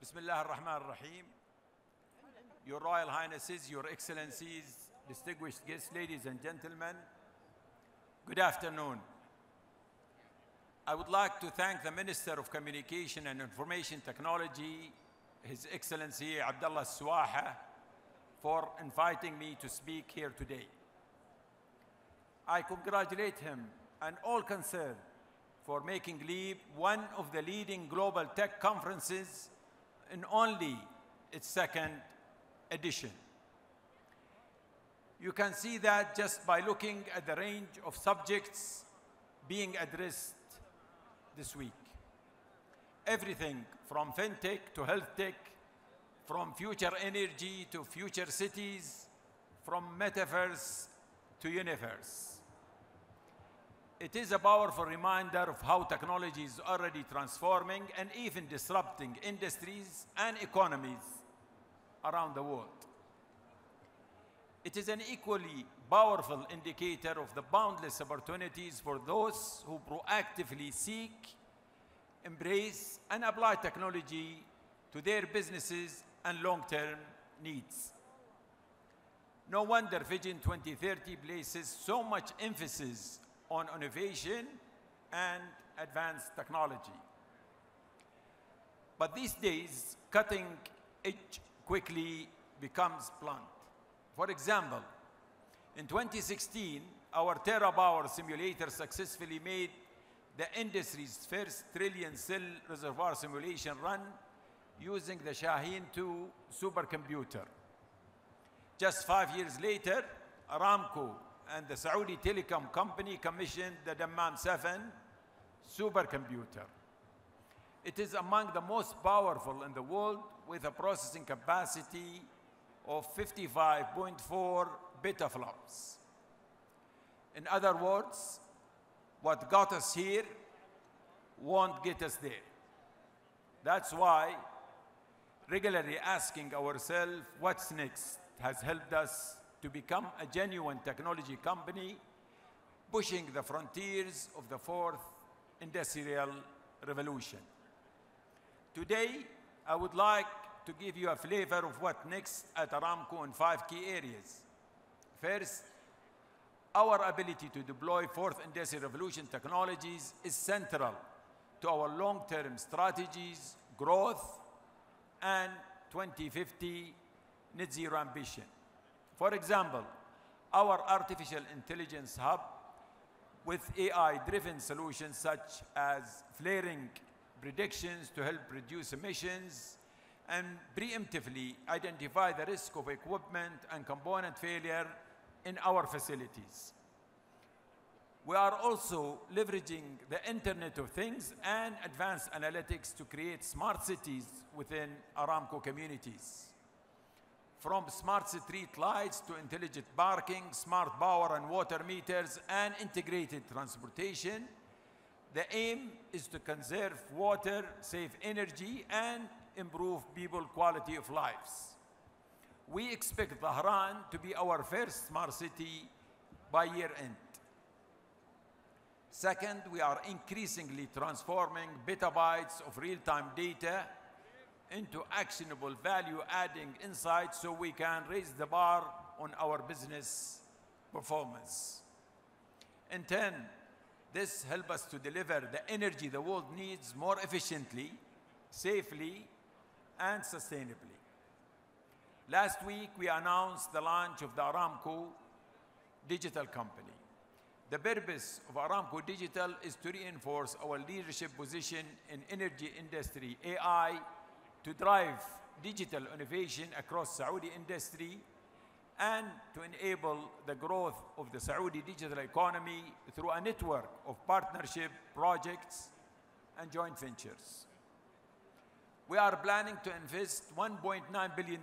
بسم الله الرحمن الرحيم. Your Royal Highnesses, Your Excellencies, distinguished guests, ladies and gentlemen, good afternoon. I would like to thank the Minister of Communication and Information Technology, His Excellency Abdullah Swaha, for inviting me to speak here today. I congratulate him and all concerned for making LEAP one of the leading global tech conferences in only its second edition. You can see that just by looking at the range of subjects being addressed this week. Everything from fintech to health tech, from future energy to future cities, from metaverse to universe. It is a powerful reminder of how technology is already transforming and even disrupting industries and economies around the world. It is an equally powerful indicator of the boundless opportunities for those who proactively seek, embrace, and apply technology to their businesses and long-term needs. No wonder Vision 2030 places so much emphasis on innovation and advanced technology. But these days, cutting edge quickly becomes blunt. For example, in 2016, our TerraPower simulator successfully made the industry's first trillion cell reservoir simulation run using the Shaheen 2 supercomputer. Just 5 years later, Aramco and the Saudi telecom company commissioned the Dammam 7 supercomputer. It is among the most powerful in the world with a processing capacity of 55.4 petaflops. In other words, what got us here won't get us there. That's why regularly asking ourselves what's next has helped us to become a genuine technology company, pushing the frontiers of the fourth industrial revolution. Today, I would like to give you a flavor of what next at Aramco in 5 key areas. First, our ability to deploy fourth industrial revolution technologies is central to our long-term strategies, growth, and 2050 net zero ambition. For example, our artificial intelligence hub with AI-driven solutions such as flaring predictions to help reduce emissions and preemptively identify the risk of equipment and component failure in our facilities. We are also leveraging the Internet of Things and advanced analytics to create smart cities within Aramco communities. From smart street lights to intelligent parking, smart power and water meters, and integrated transportation, the aim is to conserve water, save energy, and improve people's quality of lives. We expect Dhahran to be our first smart city by year end. Second, we are increasingly transforming petabytes of real-time data into actionable value-adding insights so we can raise the bar on our business performance. In turn, this helps us to deliver the energy the world needs more efficiently, safely, and sustainably. Last week, we announced the launch of the Aramco Digital Company. The purpose of Aramco Digital is to reinforce our leadership position in energy industry AI, to drive digital innovation across Saudi industry, and to enable the growth of the Saudi digital economy through a network of partnership projects and joint ventures. We are planning to invest $1.9 billion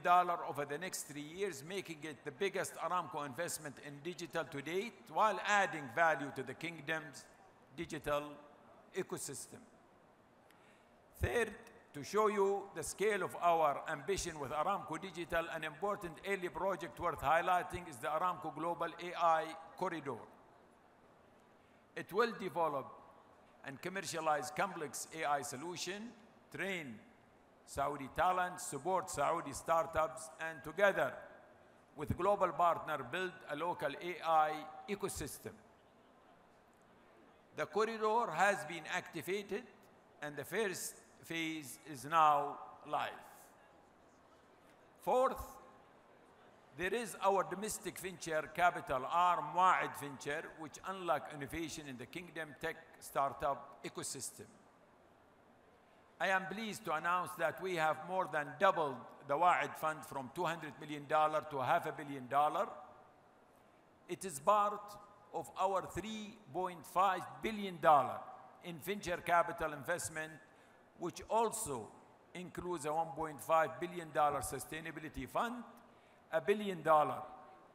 over the next 3 years, making it the biggest Aramco investment in digital to date, while adding value to the kingdom's digital ecosystem. Third, to show you the scale of our ambition with Aramco Digital, an important early project worth highlighting is the Aramco Global AI Corridor. It will develop and commercialize complex AI solutions trained Saudi talent, support Saudi startups, and together with global partner build a local AI ecosystem. The corridor has been activated and the first phase is now live. Fourth, there is our domestic venture capital arm, Wa'id Venture, which unlock innovation in the kingdom tech startup ecosystem. I am pleased to announce that we have more than doubled the Wa'id fund from $200 million to $500 million. It is part of our $3.5 billion in venture capital investment, which also includes a $1.5 billion sustainability fund, $1 billion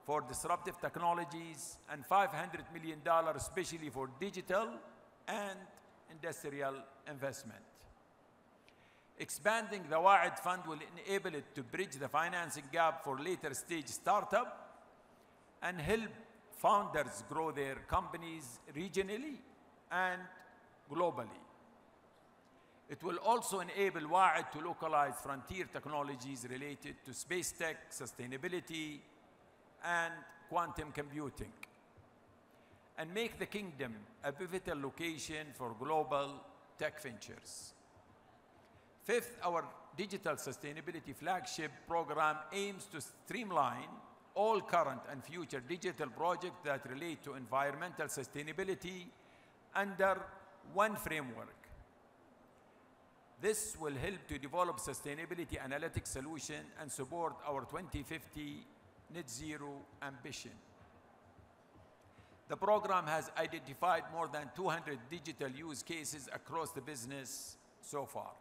for disruptive technologies, and $500 million especially for digital and industrial investment. Expanding the Wa'id Fund will enable it to bridge the financing gap for later stage startup and help founders grow their companies regionally and globally. It will also enable Wa'id to localize frontier technologies related to space tech, sustainability, and quantum computing, and make the kingdom a pivotal location for global tech ventures. Fifth, our digital sustainability flagship program aims to streamline all current and future digital projects that relate to environmental sustainability under one framework. This will help to develop sustainability analytics solution and support our 2050 net zero ambition. The program has identified more than 200 digital use cases across the business so far.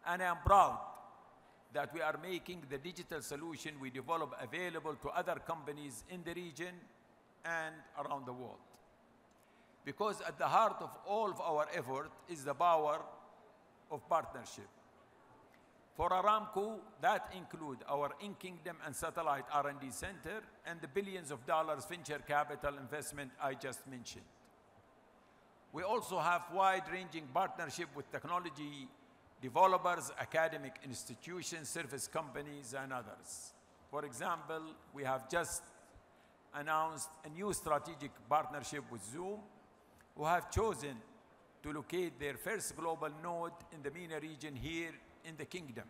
And I am proud that we are making the digital solution we develop available to other companies in the region and around the world. Because at the heart of all of our effort is the power of partnership. For Aramco, that include our in-kingdom and satellite R&D center and the billions of dollars venture capital investment I just mentioned. We also have wide-ranging partnership with technology developers, academic institutions, service companies, and others. For example, we have just announced a new strategic partnership with Zoom, who have chosen to locate their first global node in the MENA region here in the kingdom.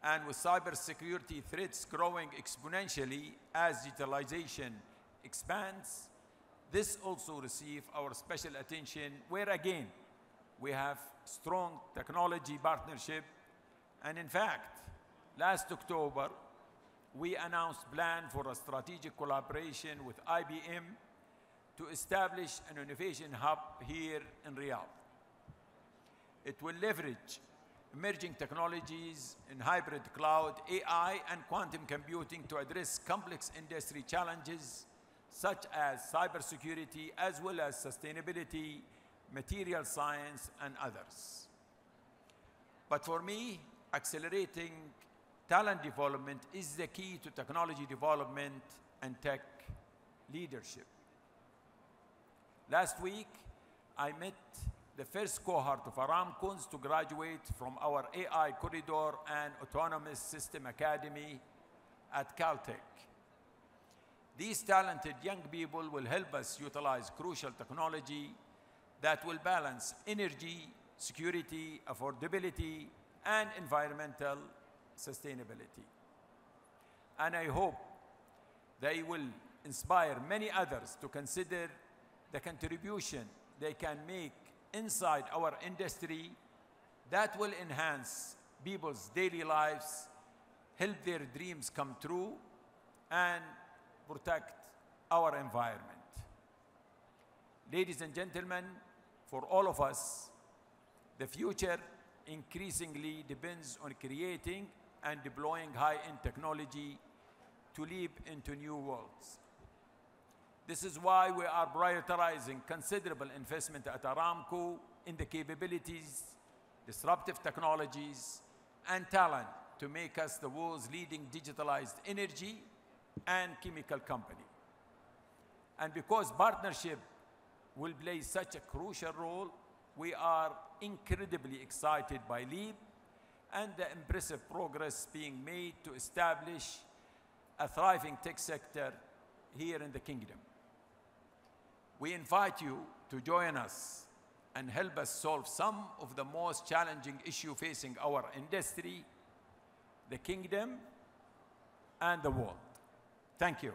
And with cybersecurity threats growing exponentially as digitalization expands, this also receives our special attention, where again, we have strong technology partnership. And in fact, last October, we announced plan for a strategic collaboration with IBM to establish an innovation hub here in Riyadh. It will leverage emerging technologies in hybrid cloud, AI, and quantum computing to address complex industry challenges such as cybersecurity, as well as sustainability, material science, and others. But for me, accelerating talent development is the key to technology development and tech leadership. Last week, I met the first cohort of Aramcons to graduate from our AI Corridor and Autonomous System Academy at Caltech. These talented young people will help us utilize crucial technology that will balance energy, security, affordability, and environmental sustainability. And I hope they will inspire many others to consider the contribution they can make inside our industry that will enhance people's daily lives, help their dreams come true, and protect our environment. Ladies and gentlemen, for all of us, the future increasingly depends on creating and deploying high-end technology to leap into new worlds. This is why we are prioritizing considerable investment at Aramco in the capabilities, disruptive technologies, and talent to make us the world's leading digitalized energy and chemical company. And because partnership will play such a crucial role, we are incredibly excited by LEAP and the impressive progress being made to establish a thriving tech sector here in the Kingdom. We invite you to join us and help us solve some of the most challenging issues facing our industry, the Kingdom, and the world. Thank you.